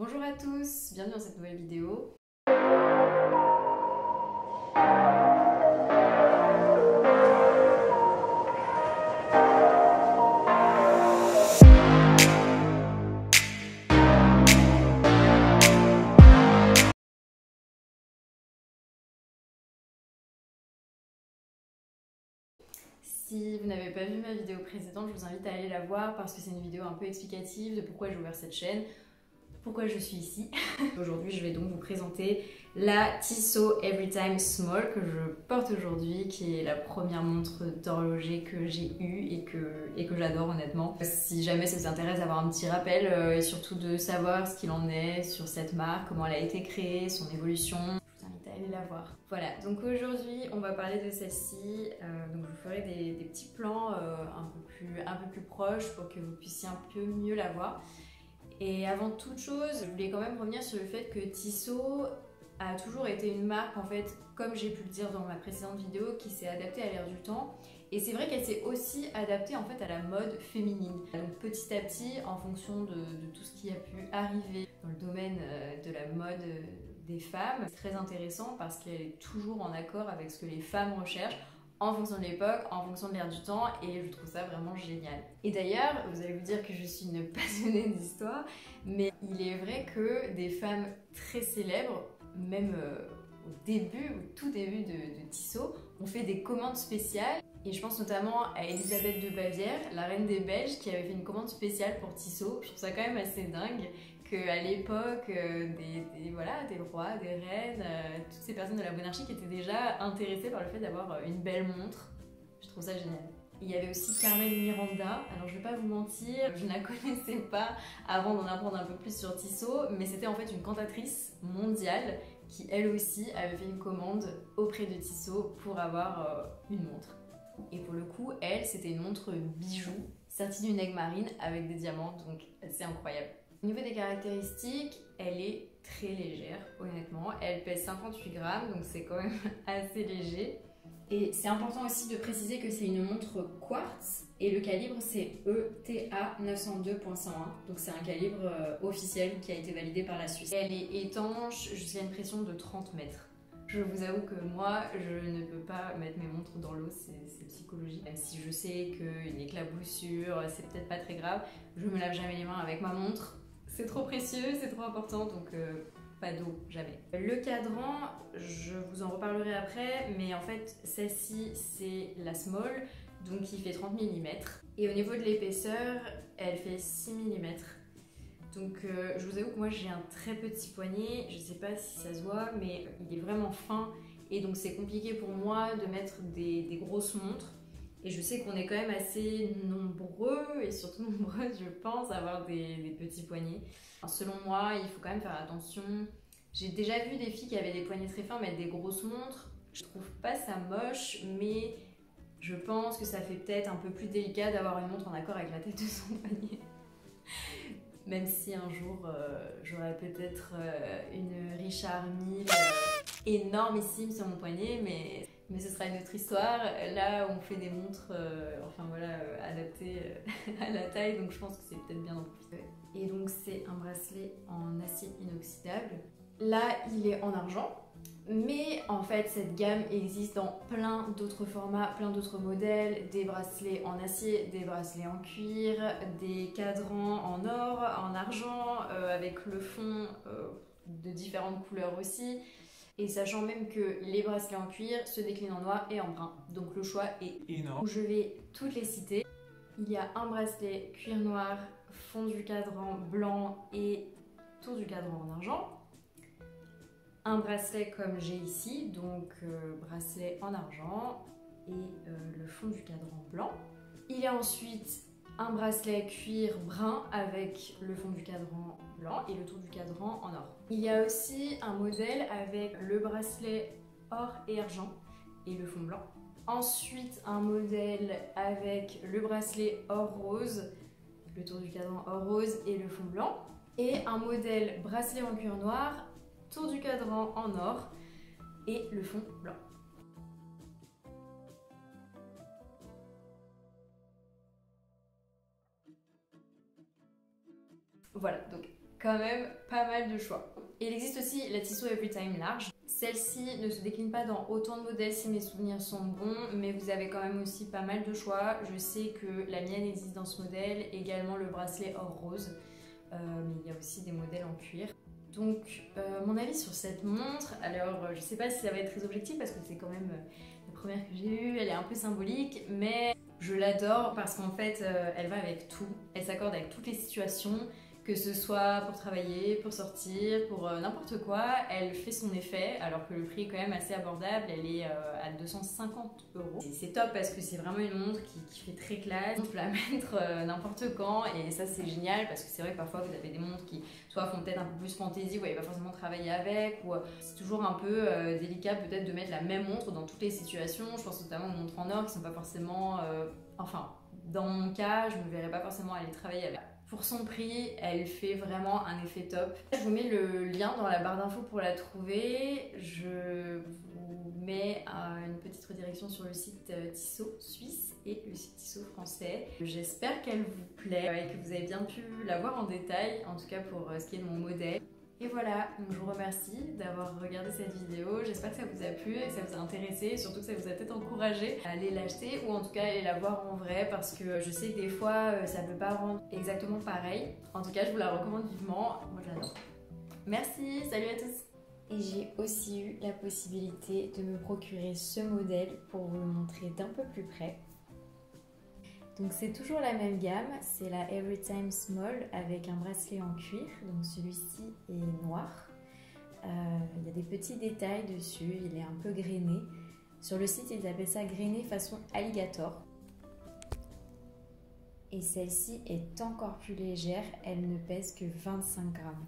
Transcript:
Bonjour à tous, bienvenue dans cette nouvelle vidéo. Si vous n'avez pas vu ma vidéo précédente, je vous invite à aller la voir parce que c'est une vidéo un peu explicative de pourquoi j'ai ouvert cette chaîne, pourquoi je suis ici. Aujourd'hui, je vais donc vous présenter la Tissot Everytime Small que je porte aujourd'hui, qui est la première montre d'horloger que j'ai eue et que j'adore honnêtement. Si jamais ça vous intéresse d'avoir un petit rappel et surtout de savoir ce qu'il en est sur cette marque, comment elle a été créée, son évolution, aller la voir. Voilà, donc aujourd'hui on va parler de celle-ci, donc je vous ferai des petits plans un peu plus proches pour que vous puissiez un peu mieux la voir. Et avant toute chose, je voulais quand même revenir sur le fait que Tissot a toujours été une marque, en fait, comme j'ai pu le dire dans ma précédente vidéo, qui s'est adaptée à l'ère du temps. Et c'est vrai qu'elle s'est aussi adaptée en fait à la mode féminine. Donc petit à petit, en fonction de tout ce qui a pu arriver dans le domaine de la mode des femmes, c'est très intéressant parce qu'elle est toujours en accord avec ce que les femmes recherchent en fonction de l'époque, en fonction de l'ère du temps, et je trouve ça vraiment génial. Et d'ailleurs, vous allez vous dire que je suis une passionnée d'histoire, mais il est vrai que des femmes très célèbres, même au tout début de Tissot, ont fait des commandes spéciales. Et je pense notamment à Elisabeth de Bavière, la reine des Belges, qui avait fait une commande spéciale pour Tissot. Je trouve ça quand même assez dingue qu'à l'époque, des rois, des reines, toutes ces personnes de la monarchie qui étaient déjà intéressées par le fait d'avoir une belle montre. Je trouve ça génial. Il y avait aussi Carmen Miranda. Alors je vais pas vous mentir, je ne la connaissais pas avant d'en apprendre un peu plus sur Tissot, mais c'était en fait une cantatrice mondiale qui elle aussi avait fait une commande auprès de Tissot pour avoir une montre. Et pour le coup, elle, c'était une montre bijou, sertie d'une aigle marine avec des diamants, donc c'est incroyable. Au niveau des caractéristiques, elle est très légère, honnêtement. Elle pèse 58 grammes, donc c'est quand même assez léger. Et c'est important aussi de préciser que c'est une montre quartz et le calibre c'est ETA 902.101, donc c'est un calibre officiel qui a été validé par la Suisse. Elle est étanche jusqu'à une pression de 30 mètres. Je vous avoue que moi, je ne peux pas mettre mes montres dans l'eau, c'est psychologique. Même si je sais qu'une éclaboussure, c'est peut-être pas très grave, je me lave jamais les mains avec ma montre. C'est trop précieux, c'est trop important, donc pas d'eau, jamais. Le cadran, je vous en reparlerai après, mais en fait, celle-ci, c'est la small, donc il fait 30 mm. Et au niveau de l'épaisseur, elle fait 6 mm. Donc je vous avoue que moi j'ai un très petit poignet, je sais pas si ça se voit, mais il est vraiment fin et donc c'est compliqué pour moi de mettre des grosses montres. Et je sais qu'on est quand même assez nombreux et surtout nombreuses, je pense, à avoir des petits poignets. Alors, selon moi, il faut quand même faire attention. J'ai déjà vu des filles qui avaient des poignets très fins mettre des grosses montres. Je trouve pas ça moche, mais je pense que ça fait peut-être un peu plus délicat d'avoir une montre en accord avec la tête de son poignet. Même si un jour j'aurai peut-être une Richard Mille énormissime sur mon poignet, mais ce sera une autre histoire. Là, on fait des montres adaptées à la taille, donc je pense que c'est peut-être bien d'en profiter. Et donc c'est un bracelet en acier inoxydable. Là, il est en argent. Mais en fait, cette gamme existe dans plein d'autres formats, plein d'autres modèles, des bracelets en acier, des bracelets en cuir, des cadrans en or, en argent, avec le fond de différentes couleurs aussi. Et sachant même que les bracelets en cuir se déclinent en noir et en brun. Donc le choix est énorme. Je vais toutes les citer. Il y a un bracelet cuir noir, fond du cadran blanc et tour du cadran en argent. Un bracelet comme j'ai ici, donc bracelet en argent et le fond du cadran blanc. Il y a ensuite un bracelet cuir brun avec le fond du cadran blanc et le tour du cadran en or. Il y a aussi un modèle avec le bracelet or et argent et le fond blanc. Ensuite un modèle avec le bracelet or rose, le tour du cadran or rose et le fond blanc. Et un modèle bracelet en cuir noir, tour du cadran en or et le fond blanc. Voilà, donc quand même pas mal de choix. Et il existe aussi la Tissot Everytime large. Celle-ci ne se décline pas dans autant de modèles si mes souvenirs sont bons, mais vous avez quand même aussi pas mal de choix. Je sais que la mienne existe dans ce modèle, également le bracelet or rose, mais il y a aussi des modèles en cuir. Donc mon avis sur cette montre, alors je sais pas si ça va être très objectif parce que c'est quand même la première que j'ai eue, elle est un peu symbolique, mais je l'adore parce qu'en fait elle va avec tout, elle s'accorde avec toutes les situations, que ce soit pour travailler, pour sortir, pour n'importe quoi, elle fait son effet alors que le prix est quand même assez abordable, elle est à 250 €. C'est top parce que c'est vraiment une montre qui fait très classe, on peut la mettre n'importe quand et ça c'est génial parce que c'est vrai que parfois vous avez des montres qui soit font peut-être un peu plus fantaisie, vous n'allez pas forcément travailler avec, ou c'est toujours un peu délicat peut-être de mettre la même montre dans toutes les situations. Je pense notamment aux montres en or qui sont pas forcément, enfin dans mon cas je me verrais pas forcément aller travailler avec. Pour son prix, elle fait vraiment un effet top. Je vous mets le lien dans la barre d'infos pour la trouver. Je vous mets une petite redirection sur le site Tissot suisse et le site Tissot français. J'espère qu'elle vous plaît et que vous avez bien pu la voir en détail, en tout cas pour ce qui est de mon modèle. Et voilà, donc je vous remercie d'avoir regardé cette vidéo, j'espère que ça vous a plu et que ça vous a intéressé, et surtout que ça vous a peut-être encouragé à aller l'acheter ou en tout cas aller la voir en vrai parce que je sais que des fois ça ne peut pas rendre exactement pareil. En tout cas, je vous la recommande vivement, moi j'adore. Merci, salut à tous! Et j'ai aussi eu la possibilité de me procurer ce modèle pour vous le montrer d'un peu plus près. Donc c'est toujours la même gamme, c'est la Everytime Small avec un bracelet en cuir, donc celui-ci est noir. Il y a des petits détails dessus, il est un peu grainé. Sur le site ils appellent ça grainé façon alligator. Et celle-ci est encore plus légère, elle ne pèse que 25 grammes.